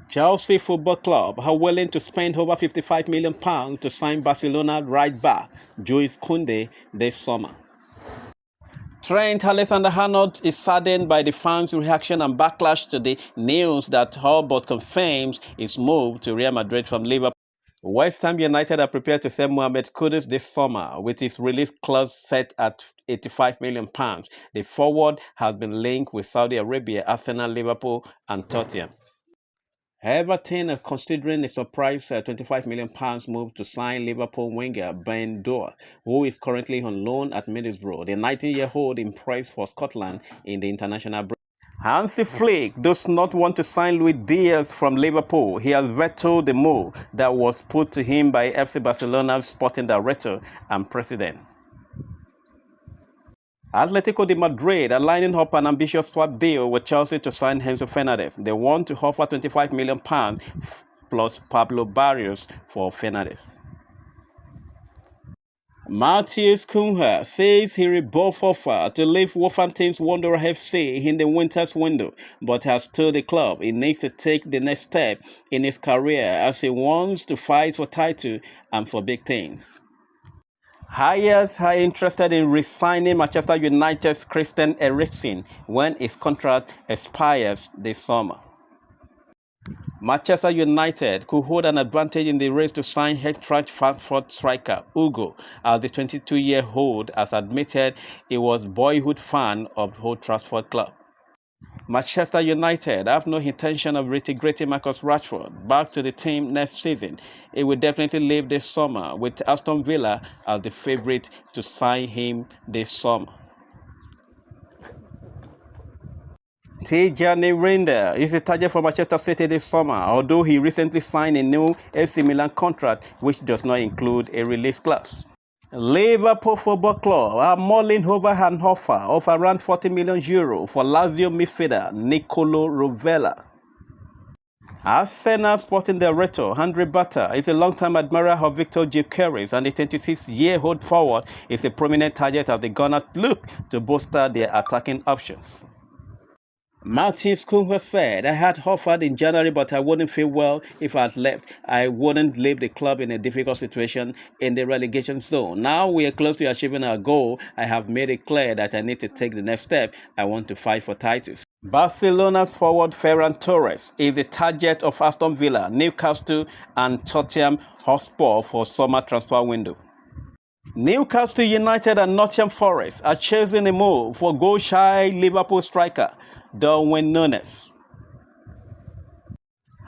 Chelsea Football Club are willing to spend over £55 million to sign Barcelona right back Jules Koundé this summer. Trent Alexander-Arnold is saddened by the fans' reaction and backlash to the news that all but confirms his move to Real Madrid from Liverpool. West Ham United are prepared to sell Mohamed Kudus this summer with his release clause set at £85 million. The forward has been linked with Saudi Arabia, Arsenal, Liverpool and Tottenham. Everton are considering a surprise £25 million move to sign Liverpool winger Ben Doer, who is currently on loan at Middlesbrough. The 19-year-old impressed for Scotland in the international break. Hansi Flick does not want to sign Luis Diaz from Liverpool. He has vetoed the move that was put to him by FC Barcelona's sporting director and president. Atletico de Madrid are lining up an ambitious swap deal with Chelsea to sign Enzo Fernandez. They want to offer £25 million plus Pablo Barrios for Fernandez. Matthias Cunha says he rebuffed offer to leave Wolverhampton's Wanderer FC in the winter's window, but has told the club he needs to take the next step in his career as he wants to fight for title and for big things. Ajax are interested in re-signing Manchester United's Christian Eriksen when his contract expires this summer. Manchester United could hold an advantage in the race to sign Eintracht Frankfurt striker Hugo, as the 22-year-old has admitted he was a boyhood fan of Old Trafford Club. Manchester United have no intention of reintegrating Marcus Rashford back to the team next season. He will definitely leave this summer, with Aston Villa as the favourite to sign him this summer. Tijani Reinders is a target for Manchester City this summer, although he recently signed a new AC Milan contract which does not include a release clause. Liverpool Football Club are mulling over an offer of around €40 million for Lazio midfielder Nicolo Rovella. Arsenal sporting director Andre Bata is a long-time admirer of Victor Gyökeres, and the 26-year-old forward is a prominent target as the Gunners look to bolster their attacking options. Matthias Cunha said, "I had offered in January, but I wouldn't feel well if I had left. I wouldn't leave the club in a difficult situation in the relegation zone. Now we are close to achieving our goal. I have made it clear that I need to take the next step. I want to fight for titles." Barcelona's forward Ferran Torres is the target of Aston Villa, Newcastle and Tottenham Hotspur for summer transfer window. Newcastle United and Nottingham Forest are chasing a move for goal-shy Liverpool striker Darwin Núñez.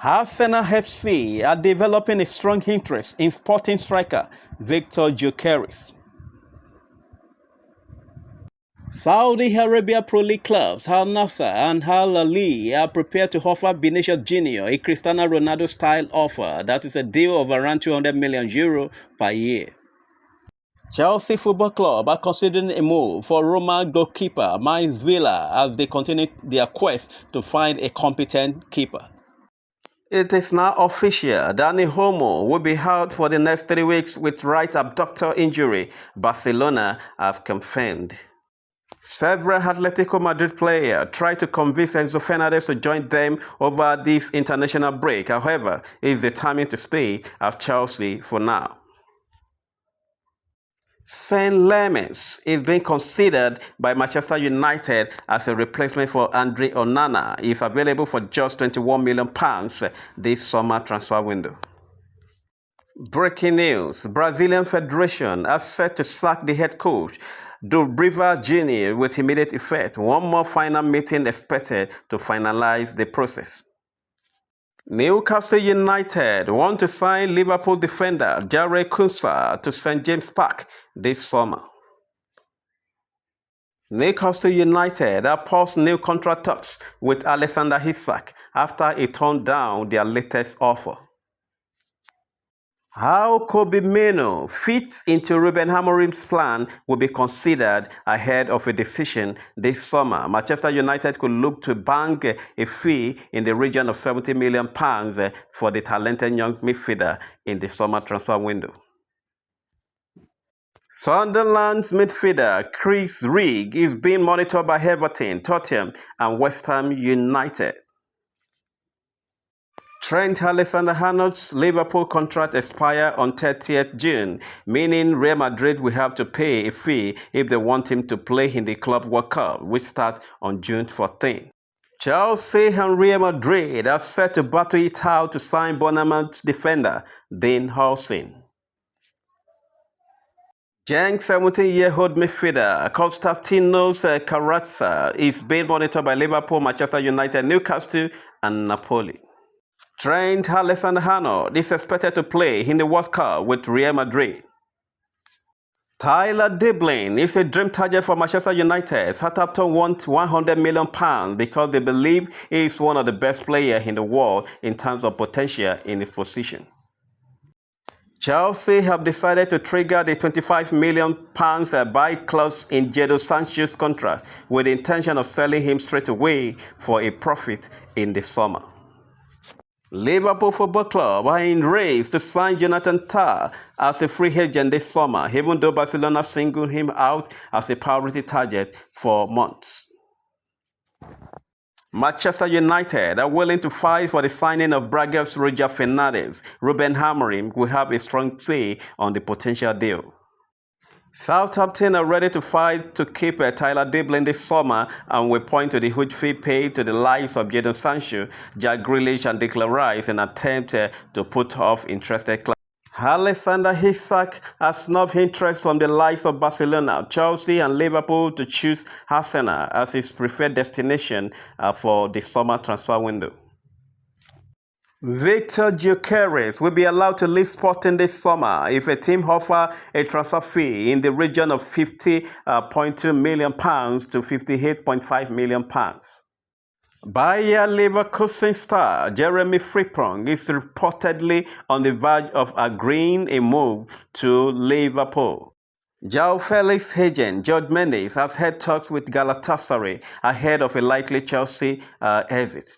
Arsenal FC are developing a strong interest in sporting striker Victor Gyökeres. Saudi Arabia Pro League clubs Al Nassr and Al Ahly are prepared to offer Vinicius Jr. a Cristiano Ronaldo-style offer that is a deal of around €200 million per year. Chelsea Football Club are considering a move for Roma goalkeeper Miles Villa as they continue their quest to find a competent keeper. It is now official. Dani Olmo will be out for the next 3 weeks with right abductor injury, Barcelona have confirmed. Several Atletico Madrid players tried to convince Enzo Fernandez to join them over this international break. However, he is determined to stay at Chelsea for now. Saint Lemens is being considered by Manchester United as a replacement for Andre Onana. He is available for just £21 million this summer transfer window. Breaking news: Brazilian Federation has set to sack the head coach Dorival Jr. with immediate effect. One more final meeting expected to finalize the process. Newcastle United want to sign Liverpool defender Jarell Quansah to St James Park this summer. Newcastle United have paused new contract talks with Alexander Isak after he turned down their latest offer. How Kobbie Mainoo fits into Ruben Amorim's plan will be considered ahead of a decision this summer. Manchester United could look to bank a fee in the region of £70 million for the talented young midfielder in the summer transfer window. Sunderland's midfielder Chris Rigg is being monitored by Everton, Tottenham and West Ham United. Trent Alexander-Arnold's Liverpool contract expires on 30th June, meaning Real Madrid will have to pay a fee if they want him to play in the Club World Cup, which starts on June 14. Chelsea and Real Madrid are set to battle it out to sign Bournemouth defender Dean Howson. Young 17-year-old midfielder Konstantinos Karatsa is being monitored by Liverpool, Manchester United, Newcastle and Napoli. Trent Alexander-Arnold is expected to play in the World Cup with Real Madrid. Tyler Diblin is a dream target for Manchester United. Southampton want £100 million because they believe he is one of the best players in the world in terms of potential in his position. Chelsea have decided to trigger the £25 million buy clause in Jadon Sancho's contract with the intention of selling him straight away for a profit in the summer. Liverpool Football Club are in race to sign Jonathan Tah as a free agent this summer, even though Barcelona singled him out as a priority target for months. Manchester United are willing to fight for the signing of Braga's Roger Fernandes. Ruben Amorim will have a strong say on the potential deal. Southampton are ready to fight to keep Tyler Diblin this summer and will point to the huge fee paid to the likes of Jadon Sancho, Jack Grealish and Declan Rice in an attempt to put off interested clubs. Alexander Isak has snubbed interest from the likes of Barcelona, Chelsea and Liverpool to choose Arsenal as his preferred destination for the summer transfer window. Victor Gyökeres will be allowed to leave Sporting this summer if a team offers a transfer fee in the region of £50.2 million to £58.5 million. Bayer Leverkusen star Jeremy Frimpong is reportedly on the verge of agreeing a move to Liverpool. João Felix's agent George Mendes has had talks with Galatasaray ahead of a likely Chelsea exit.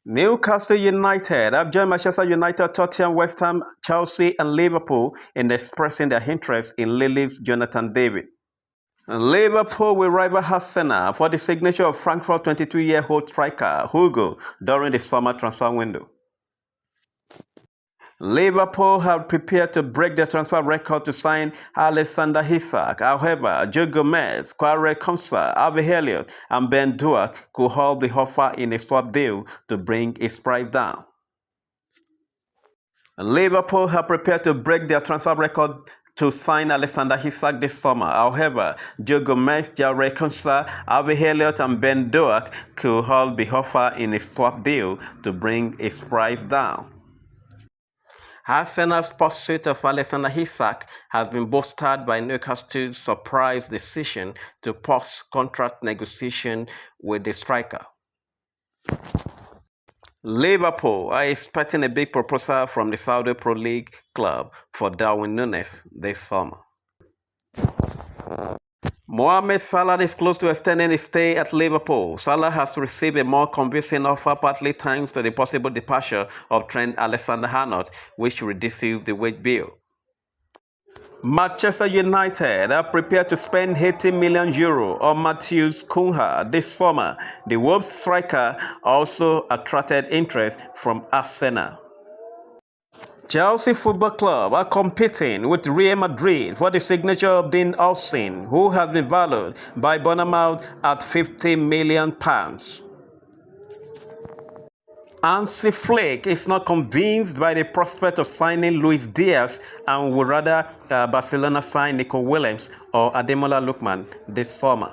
Newcastle United have joined Manchester United, Tottenham, West Ham, Chelsea and Liverpool in expressing their interest in Lille's Jonathan David. Liverpool will rival Arsenal for the signature of Frankfurt 22-year-old striker Hugo during the summer transfer window. Liverpool have prepared to break their transfer record to sign Alexander Isak. However, Joe Gomez, Kware Konsa, Harvey Elliott, and Ben Doak could hold the offer in a swap deal to bring its price down. Liverpool have prepared to break their transfer record to sign Alexander Isak this summer. However, Joe Gomez, Kware Konsa, Harvey Elliott, and Ben Doak could hold the offer in a swap deal to bring its price down. Arsenal's pursuit of Alexander Isak has been bolstered by Newcastle's surprise decision to pause contract negotiation with the striker. Liverpool are expecting a big proposal from the Saudi Pro League club for Darwin Núñez this summer. Mohamed Salah is close to extending his stay at Liverpool. Salah has received a more convincing offer, partly thanks to the possible departure of Trent Alexander-Arnold, which reduces the wage bill. Manchester United are prepared to spend €80 million on Matheus Cunha this summer. The Wolves striker also attracted interest from Arsenal. Chelsea Football Club are competing with Real Madrid for the signature of Dean Howson, who has been valued by Bournemouth at £50 million. Hansi Flick is not convinced by the prospect of signing Luis Diaz and would rather Barcelona sign Nico Williams or Ademola Lookman this summer.